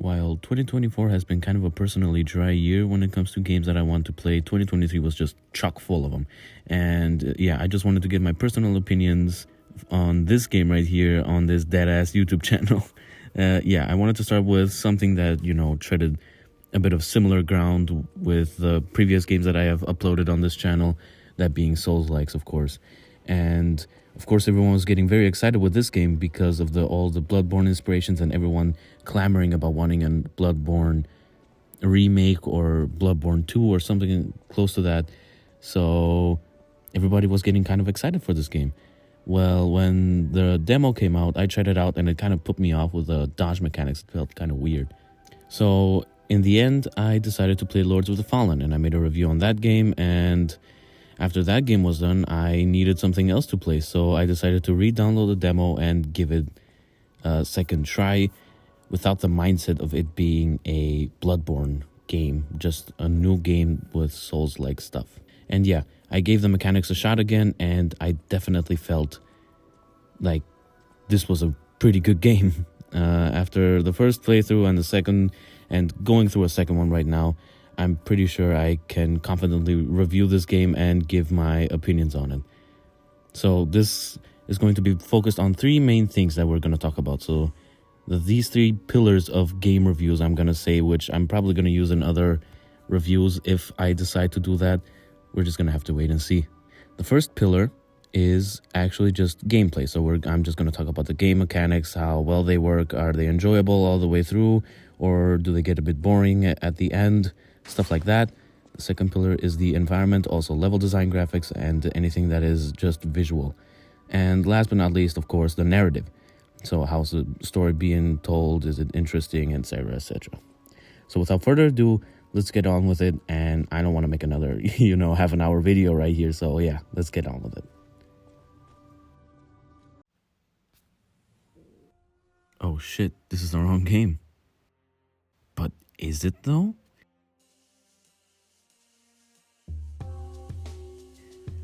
while 2024 has been kind of a personally dry year when it comes to games that I want to play, 2023 was just chock full of them. And yeah, I just wanted to give my personal opinions on this game right here on this dead-ass YouTube channel. Yeah, I wanted to start with something that, treaded a bit of similar ground with the previous games that I have uploaded on this channel, that being Souls-likes, of course. And of course, everyone was getting very excited with this game because of all the Bloodborne inspirations and everyone clamoring about wanting a Bloodborne remake or Bloodborne 2 or something close to that. So everybody was getting kind of excited for this game. Well, when the demo came out, I tried it out and it kind of put me off with the dodge mechanics. It felt kind of weird. So in the end, I decided to play Lords of the Fallen, and I made a review on that game. And after that game was done, I needed something else to play, so I decided to re-download the demo and give it a second try without the mindset of it being a Bloodborne game, just a new game with Souls-like stuff. And yeah, I gave the mechanics a shot again, and I definitely felt like this was a pretty good game. After the first playthrough and the second, and going through a second one right now, I'm pretty sure I can confidently review this game and give my opinions on it. So this is going to be focused on three main things that we're going to talk about. So these three pillars of game reviews I'm going to say, which I'm probably going to use in other reviews if I decide to do that. We're just going to have to wait and see. The first pillar is actually just gameplay. So I'm just going to talk about the game mechanics, how well they work, are they enjoyable all the way through, or do they get a bit boring at the end? Stuff like that. The second pillar is the environment, also level design, graphics, and anything that is just visual. And last but not least, of course, the narrative. So how's the story being told? Is it interesting, etc., etc. So without further ado, let's get on with it. And I don't want to make another, half an hour video right here. So yeah, let's get on with it. Oh shit, this is the wrong game. But is it though?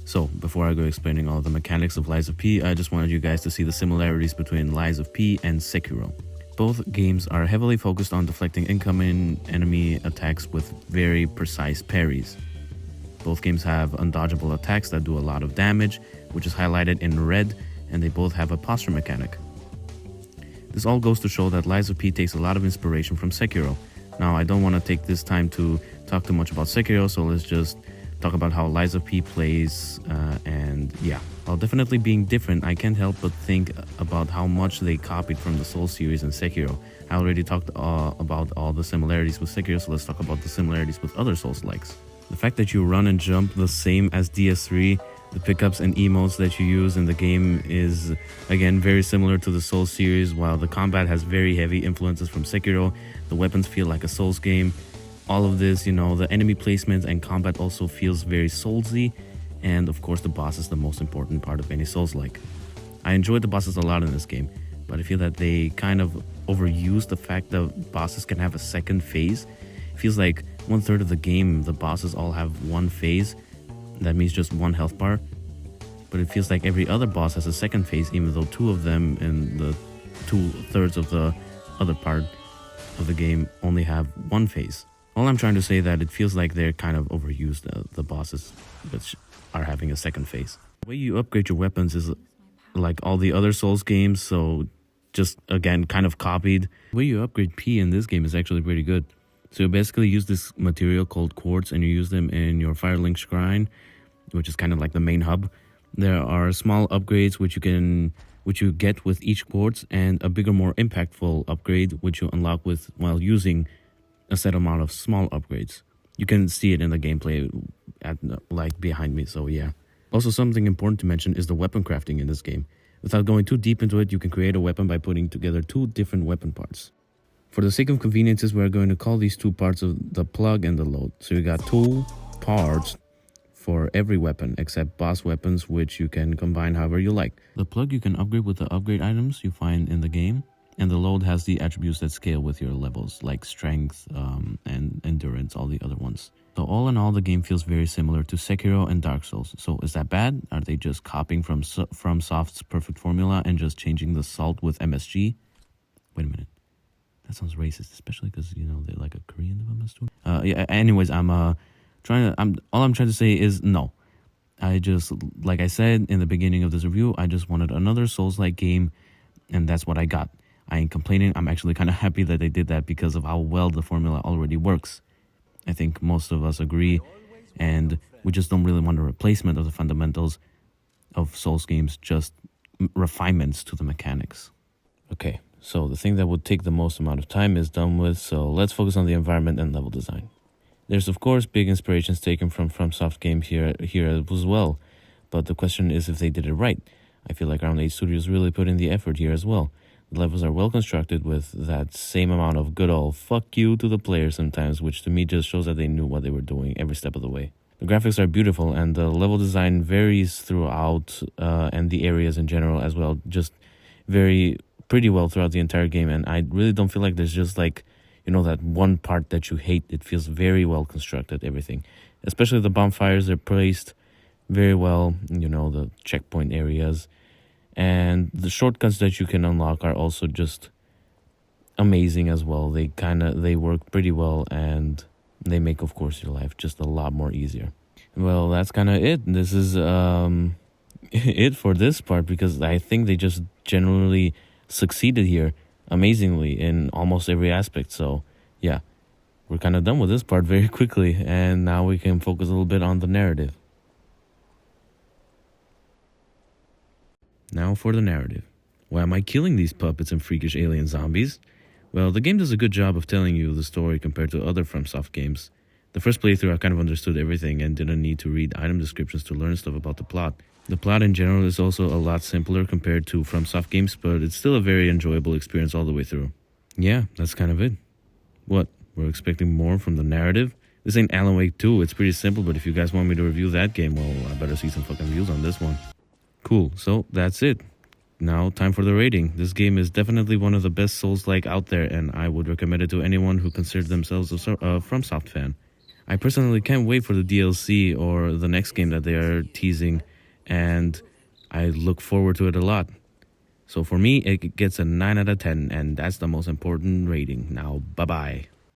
So, before I go explaining all the mechanics of Lies of P, I just wanted you guys to see the similarities between Lies of P and Sekiro. Both games are heavily focused on deflecting incoming enemy attacks with very precise parries. Both games have undodgeable attacks that do a lot of damage, which is highlighted in red, and they both have a posture mechanic. This all goes to show that Lies of P takes a lot of inspiration from Sekiro. Now, I don't want to take this time to talk too much about Sekiro, so let's just talk about how Lies of P plays, and yeah, while definitely being different, I can't help but think about how much they copied from the Souls series and Sekiro. I already talked about all the similarities with Sekiro, so let's talk about the similarities with other Souls-likes. The fact that you run and jump the same as DS3, the pickups and emotes that you use in the game is, again, very similar to the Souls series, while the combat has very heavy influences from Sekiro. The weapons feel like a Souls game. All of this, the enemy placement and combat also feels very Soulsy, and of course the boss is the most important part of any Souls-like. I enjoyed the bosses a lot in this game, but I feel that they kind of overuse the fact that bosses can have a second phase. It feels like 1/3 of the game the bosses all have one phase, that means just one health bar, but it feels like every other boss has a second phase, even though two of them in the 2/3 of the other part of the game only have one phase. All I'm trying to say that it feels like they're kind of overused, the bosses, which are having a second phase. The way you upgrade your weapons is like all the other Souls games, so just, again, kind of copied. The way you upgrade P in this game is actually pretty good. So you basically use this material called quartz, and you use them in your Firelink Shrine, which is kind of like the main hub. There are small upgrades which you get with each quartz, and a bigger, more impactful upgrade which you unlock while using a set amount of small upgrades. You can see it in the gameplay behind me, so yeah. Also, something important to mention is the weapon crafting in this game. Without going too deep into it, you can create a weapon by putting together two different weapon parts. For the sake of conveniences, we're going to call these two parts of the plug and the load. So you got two parts for every weapon except boss weapons, which you can combine however you like. The plug you can upgrade with the upgrade items you find in the game, and the load has the attributes that scale with your levels, like strength and endurance, all the other ones. So all in all, the game feels very similar to Sekiro and Dark Souls. So is that bad? Are they just copying from Soft's perfect formula and just changing the salt with MSG? Wait a minute. That sounds racist, especially because they're like a Korean development. Yeah. Anyways, all I'm trying to say is no. I just, like I said in the beginning of this review, I just wanted another Souls-like game, and that's what I got. I ain't complaining. I'm actually kind of happy that they did that because of how well the formula already works. I think most of us agree, and we just don't really want a replacement of the fundamentals of Souls games, just refinements to the mechanics. Okay, so the thing that would take the most amount of time is done with, so let's focus on the environment and level design. There's of course big inspirations taken from FromSoft games here as well, but the question is if they did it right. I feel like Round 8 Studios really put in the effort here as well. The levels are well constructed with that same amount of good old fuck you to the player sometimes, which to me just shows that they knew what they were doing every step of the way. The graphics are beautiful and the level design varies throughout, and the areas in general as well, just very pretty well throughout the entire game, and I really don't feel like there's just like that one part that you hate. It feels very well constructed, everything. Especially the bonfires, they're placed very well, the checkpoint areas. And the shortcuts that you can unlock are also just amazing as well. They work pretty well, and they make, of course, your life just a lot more easier. Well, that's kind of it. This is it for this part, because I think they just generally succeeded here amazingly in almost every aspect. So yeah, we're kind of done with this part very quickly, and now we can focus a little bit on the narrative. Now for the narrative. Why am I killing these puppets and freakish alien zombies? Well, the game does a good job of telling you the story compared to other FromSoft games. The first playthrough I kind of understood everything and didn't need to read item descriptions to learn stuff about the plot. The plot in general is also a lot simpler compared to FromSoft games, but it's still a very enjoyable experience all the way through. Yeah, that's kind of it. What, we're expecting more from the narrative? This ain't Alan Wake 2, it's pretty simple, but if you guys want me to review that game, well, I better see some fucking views on this one. Cool, so that's it. Now, time for the rating. This game is definitely one of the best Souls-like out there, and I would recommend it to anyone who considers themselves a FromSoft fan. I personally can't wait for the DLC or the next game that they are teasing, and I look forward to it a lot. So for me, it gets a 9 out of 10, and that's the most important rating. Now, bye-bye.